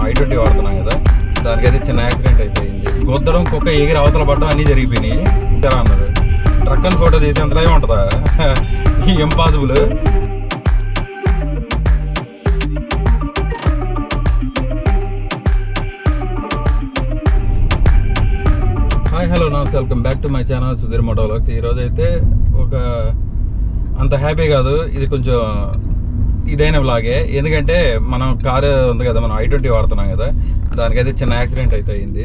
i20 వాడుతున్నాం కదా, దానికైతే చిన్న యాక్సిడెంట్ అయిపోయింది. గుద్దడం, కుక్క ఎగిరి అవతల పడడం అన్నీ జరిగిపోయినాయి. ఇలా అన్నది ట్రక్కన్ ఫోటో తీసేంతలో ఉంటుందా, ఇంపాసిబుల్. హాయ్ హలో నమస్తే, welcome back to my channel Sudheer moto vlogs. ఈరోజు అయితే ఒక అంత హ్యాపీ కాదు, ఇది కొంచెం ఇదైన వ్లాగే. ఎందుకంటే మనం కారు ఉంది కదా, మనం i20 వాడుతున్నాం కదా, దానికైతే చిన్న యాక్సిడెంట్ అయితే అయింది.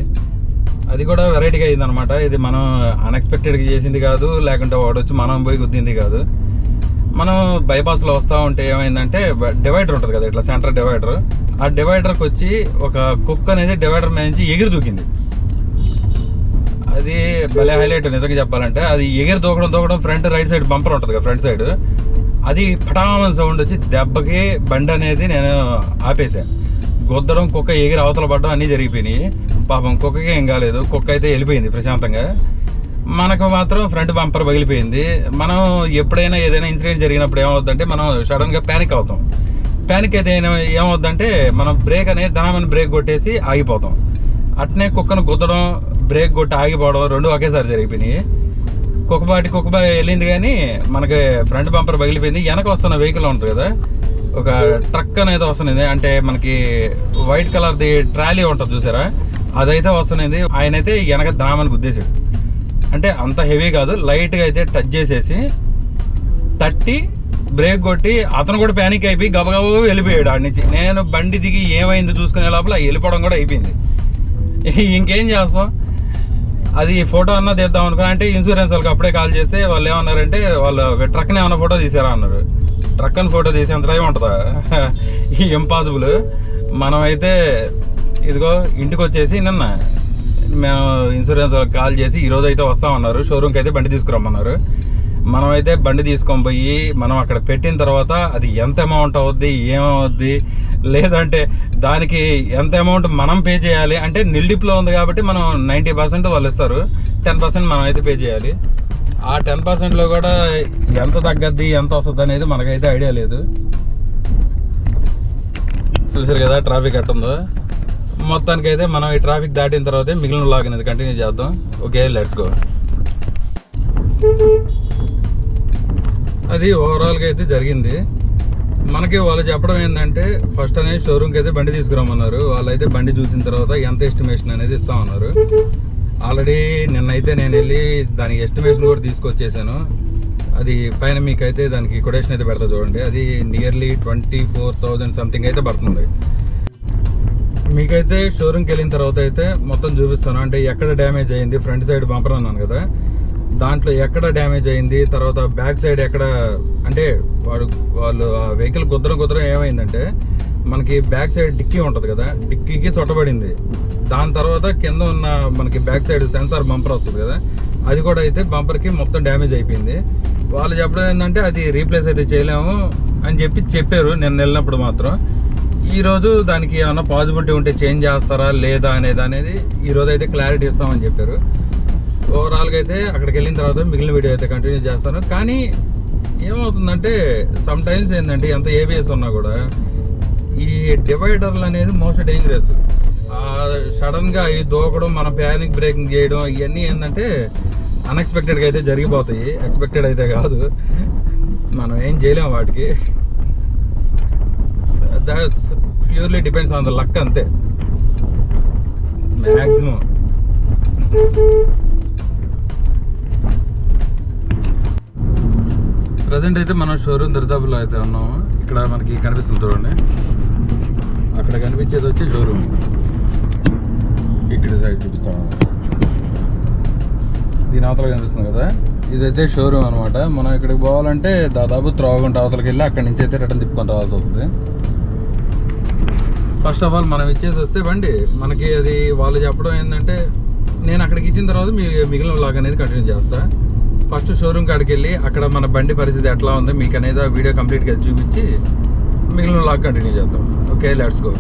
అది కూడా వెరైటీగా అయింది అనమాట. ఇది మనం అన్ఎక్స్పెక్టెడ్గా చేసింది కాదు, లేకుంటే వాడు వచ్చి మనం పోయి గుద్దింది కాదు. మనం బైపాస్లో వస్తూ ఉంటే ఏమైందంటే, డివైడర్ ఉంటుంది కదా ఇట్లా సెంటర్ డివైడర్, ఆ డివైడర్కి వచ్చి ఒక కుక్క అనేది డివైడర్ మీద నుంచి ఎగిరి దూకింది. అది భలే హైలైట్ నిజంగా చెప్పాలంటే. అది ఎగిరి దూకడం ఫ్రంట్ రైట్ సైడ్ బంపర్ ఉంటుంది కదా, ఫ్రంట్ సైడ్, అది పటామని సౌండ్ వచ్చి దెబ్బకి బండి అనేది నేను ఆపేసాను. గుద్దడం, కుక్క ఎగిరి అవతల పడడం అన్నీ జరిగిపోయినాయి. పాపం కుక్కకి ఏం కాలేదు, కుక్క అయితే వెళ్ళిపోయింది ప్రశాంతంగా. మనకు మాత్రం ఫ్రంట్ బంపర్ పగిలిపోయింది. మనం ఎప్పుడైనా ఏదైనా ఇన్సిడెంట్ జరిగినప్పుడు ఏమవుతుందంటే, మనం సడన్గా ప్యానిక్ అవుతాం. ప్యానిక్ అయితే ఏమవుతుందంటే, మనం బ్రేక్ అనేది ధనమని బ్రేక్ కొట్టేసి ఆగిపోతాం. అట్నే కుక్కను గుద్దడం, బ్రేక్ కొట్టి ఆగిపోవడం రెండు ఒకేసారి జరిగిపోయినాయి. కుక్క వెళ్ళింది, కానీ మనకి ఫ్రంట్ బంపర్ పగిలిపోయింది. వెనక వస్తున్న వెహికల్ ఉంటుంది కదా, ఒక ట్రక్ అనేది వస్తున్నది, అంటే మనకి వైట్ కలర్ది ట్రాలీ ఉంటుంది చూసారా, అదైతే వస్తున్నది. ఆయన అయితే వెనక దామని గుద్దేశాడు. అంటే అంత హెవీ కాదు, లైట్గా అయితే టచ్ చేసేసి తట్టి బ్రేక్ కొట్టి అతను కూడా ప్యానిక్ అయిపోయి గబగబా వెళ్ళిపోయాడు ఆడి నుంచి. నేను బండి దిగి ఏమైంది చూసుకునే లోపల వెళ్ళిపోవడం కూడా అయిపోయింది. ఇంకేం చేస్తాం, అది ఫోటో అన్నా తీద్దాం అనుకున్నా. అంటే ఇన్సూరెన్స్ వాళ్ళకి అప్పుడే కాల్ చేస్తే వాళ్ళు ఏమన్నారంటే, వాళ్ళు ట్రక్ని ఏమన్నా ఫోటో తీసారా అన్నారు. ట్రక్ అని ఫోటో తీసేంత టైం ఉంటుందా, ఇంపాసిబుల్. మనమైతే ఇదిగో ఇంటికి వచ్చేసి నిన్న మేము ఇన్సూరెన్స్ వాళ్ళకి కాల్ చేసి ఈరోజు అయితే వస్తామన్నారు. షోరూమ్కి అయితే బండి తీసుకురమ్మన్నారు. మనమైతే బండి తీసుకొని పోయి మనం అక్కడ పెట్టిన తర్వాత అది ఎంత అమౌంట్ అవుద్ది, ఏమవుద్ది, లేదంటే దానికి ఎంత అమౌంట్ మనం పే చేయాలి. అంటే నిల్డిప్లో ఉంది కాబట్టి మనం 90% వాళ్ళు ఇస్తారు, 10% మనం అయితే పే చేయాలి. ఆ 10%లో కూడా ఎంత తగ్గద్ది, ఎంత వస్తుంది అనేది మనకైతే ఐడియా లేదు. చూసారు కదా ట్రాఫిక్ ఎట్టుందో. మొత్తానికి అయితే మనం ఈ ట్రాఫిక్ దాటిన తర్వాత మిగిలిన వ్లాగ్ అనేది కంటిన్యూ చేద్దాం. Okay, let's go. అది ఓవరాల్గా అయితే జరిగింది. మనకి వాళ్ళు చెప్పడం ఏంటంటే, ఫస్ట్ అనేది షోరూమ్కి అయితే బండి తీసుకురమ్మన్నారు. వాళ్ళైతే బండి చూసిన తర్వాత ఎంత ఎస్టిమేషన్ అనేది ఇస్తామన్నారు. ఆల్రెడీ నిన్నైతే నేను వెళ్ళి దానికి ఎస్టిమేషన్ కూడా తీసుకొచ్చేసాను. అది పైన మీకైతే దానికి కొటేషన్ అయితే పెడతా చూడండి. అది నియర్లీ 24,000 సంథింగ్ అయితే పడుతుంది. మీకైతే షోరూమ్కి వెళ్ళిన తర్వాత అయితే మొత్తం చూపిస్తాను. అంటే ఎక్కడ డ్యామేజ్ అయింది, ఫ్రంట్ సైడ్ బంపర్ అన్నాను కదా, దాంట్లో ఎక్కడ డ్యామేజ్ అయింది, తర్వాత బ్యాక్ సైడ్ ఎక్కడ, అంటే వాళ్ళు ఆ వెహికల్ గుద్దరం ఏమైందంటే, మనకి బ్యాక్ సైడ్ డిక్కీ ఉంటుంది కదా, డిక్కీకి సొట్టబడింది. దాని తర్వాత కింద ఉన్న మనకి బ్యాక్ సైడ్ సెన్సార్ బంపర్ వస్తుంది కదా, అది కూడా అయితే బంపర్కి మొత్తం డ్యామేజ్ అయిపోయింది. వాళ్ళు చెప్పడం ఏంటంటే, అది రీప్లేస్ అయితే చేయలేము అని చెప్పారు నేను వెళ్ళినప్పుడు మాత్రం. ఈరోజు దానికి ఏమన్నా పాసిబిలిటీ ఉంటే చేంజ్ చేస్తారా లేదా అనేది ఈరోజు అయితే క్లారిటీ ఇస్తామని చెప్పారు. ఓవరాల్గా అయితే అక్కడికి వెళ్ళిన తర్వాత మిగిలిన వీడియో అయితే కంటిన్యూ చేస్తాను. కానీ ఏమవుతుందంటే, సమ్ టైమ్స్ ఏంటంటే, ఎంత ఏబిఎస్ ఉన్నా కూడా ఈ డివైడర్లు అనేది మోస్ట్ డేంజరస్. సడన్గా ఈ దూకడం, మన ప్యానిక్ బ్రేకింగ్ చేయడం, ఇవన్నీ ఏంటంటే అన్ఎక్స్పెక్టెడ్గా అయితే జరిగిపోతాయి. ఎక్స్పెక్టెడ్ అయితే కాదు, మనం ఏం చేయలేము వాటికి. That's purely depends on the luck, అంతే మ్యాక్సిమం. ప్రజెంట్ అయితే మనం షోరూమ్ దరిదాపులో అయితే ఉన్నాము. ఇక్కడ మనకి కనిపిస్తుంది చూడండి, అక్కడ కనిపించేది వచ్చి షోరూమ్. ఇక్కడ సైడ్ చూపిస్తాము, దీని అవతల కనిపిస్తుంది కదా, ఇదైతే షోరూమ్ అనమాట. మనం ఇక్కడికి పోవాలంటే దాదాపు త్రోవగుంట అవతలకి వెళ్ళి అక్కడి నుంచి అయితే రిటర్న్ తిప్పుకొని రావాల్సి వస్తుంది. ఫస్ట్ ఆఫ్ ఆల్ మనం ఇచ్చేసి వస్తే బండి మనకి, అది వాళ్ళు చెప్పడం ఏంటంటే, నేను అక్కడికి ఇచ్చిన తర్వాత మిగిలిన వ్లాగ్ అనేది కంటిన్యూ చేస్తా. ఫస్ట్ షోరూమ్ కాడికి వెళ్ళి అక్కడ మన బండి పరిస్థితి ఎట్లా ఉంది మీకు అనేది ఆ వీడియో కంప్లీట్గా చూపించి మిగిలిన వ్లాగ్ కంటిన్యూ చేద్దాం. Okay, let's go.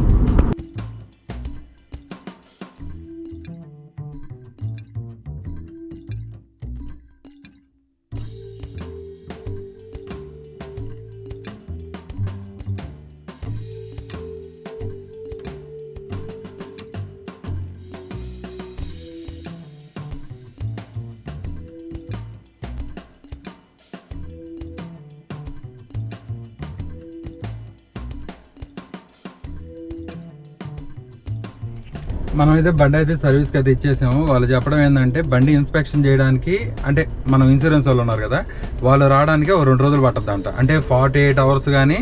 మనం అయితే బండి అయితే సర్వీస్కి అయితే ఇచ్చేసాము. వాళ్ళు చెప్పడం ఏంటంటే బండి ఇన్స్పెక్షన్ చేయడానికి అంటే మనం ఇన్సూరెన్స్ వాళ్ళు ఉన్నారు కదా, వాళ్ళు రావడానికి ఒక 2 రోజులు పట్టద్దంట. అంటే 48 అవర్స్ కానీ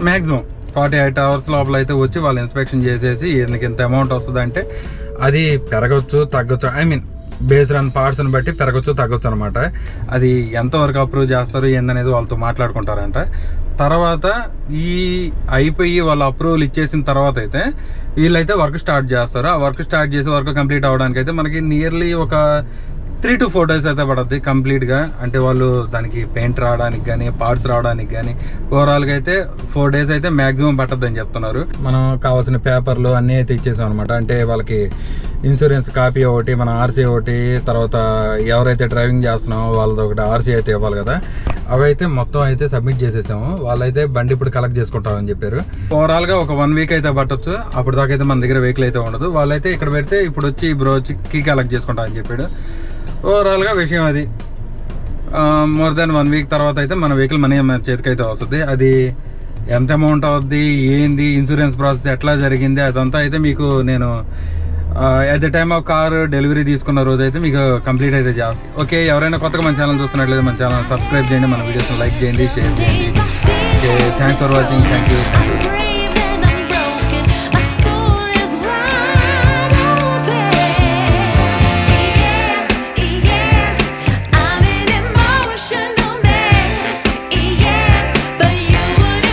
మ్యాక్సిమం 48 అవర్స్ లోపల అయితే వచ్చి వాళ్ళు ఇన్స్పెక్షన్ చేసేసి ఎందుకు ఇంత అమౌంట్ వస్తుంది అంటే అది పెరగచ్చు తగ్గచ్చు, ఐ మీన్ బేస్డ్ ఆన్ పార్ట్స్ని బట్టి పెరగచ్చు తగ్గచ్చు అనమాట. అది ఎంతవరకు అప్రూవ్ చేస్తారు ఏందనేది వాళ్ళతో మాట్లాడుకుంటారంట. తర్వాత ఈ అయిపోయి వాళ్ళు అప్రూవల్ ఇచ్చేసిన తర్వాత అయితే వీళ్ళైతే వర్క్ స్టార్ట్ చేస్తారు. ఆ వర్క్ స్టార్ట్ చేసి వర్క్ కంప్లీట్ అవ్వడానికి అయితే మనకి నియర్లీ ఒక 3 to 4 days అయితే పడుతుంది కంప్లీట్గా. అంటే వాళ్ళు దానికి పెయింట్ రావడానికి కానీ పార్ట్స్ రావడానికి కానీ ఓవరాల్గా అయితే 4 days అయితే మ్యాక్సిమం పట్టద్దు అని చెప్తున్నారు. మనం కావాల్సిన పేపర్లు అన్నీ అయితే ఇచ్చేసాం అనమాట. అంటే వాళ్ళకి ఇన్సూరెన్స్ కాపీ ఒకటి, మన ఆర్సీ ఒకటి, తర్వాత ఎవరైతే డ్రైవింగ్ చేస్తున్నామో వాళ్ళది ఒకటి ఆర్సీ అయితే ఇవ్వాలి కదా, అవి అయితే మొత్తం అయితే సబ్మిట్ చేసేసాము. వాళ్ళైతే బండి ఇప్పుడు కలెక్ట్ చేసుకుంటామని చెప్పారు. ఓవరాల్గా ఒక 1 week అయితే పట్టొచ్చు. అప్పుడు దాకా అయితే మన దగ్గర వెహికల్ అయితే ఉండదు. వాళ్ళైతే ఇక్కడ పెడితే ఇప్పుడు వచ్చి బ్రో వచ్చి కీ కలెక్ట్ చేసుకుంటామని చెప్పాడు. ఓవరాల్గా విషయం అది. మోర్ దెన్ 1 week తర్వాత అయితే మన వెహికల్ మనీ మన చేతికి అయితే వస్తుంది. అది ఎంత అమౌంట్ అవుద్ది, ఏంది, ఇన్సూరెన్స్ ప్రాసెస్ ఎట్లా జరిగింది, అదంతా అయితే మీకు నేను at the time of car delivery తీసుకున్న రోజు అయితే మీకు కంప్లీట్ అయితే చేస్తాను. ఓకే, ఎవరైనా కొత్తగా మన ఛానల్ చూస్తున్నట్లయితే మన ఛానల్ సబ్స్క్రైబ్ చేయండి, మన వీడియోస్ని లైక్ చేయండి, షేర్ చేయండి. Okay, thanks for watching. Thank you.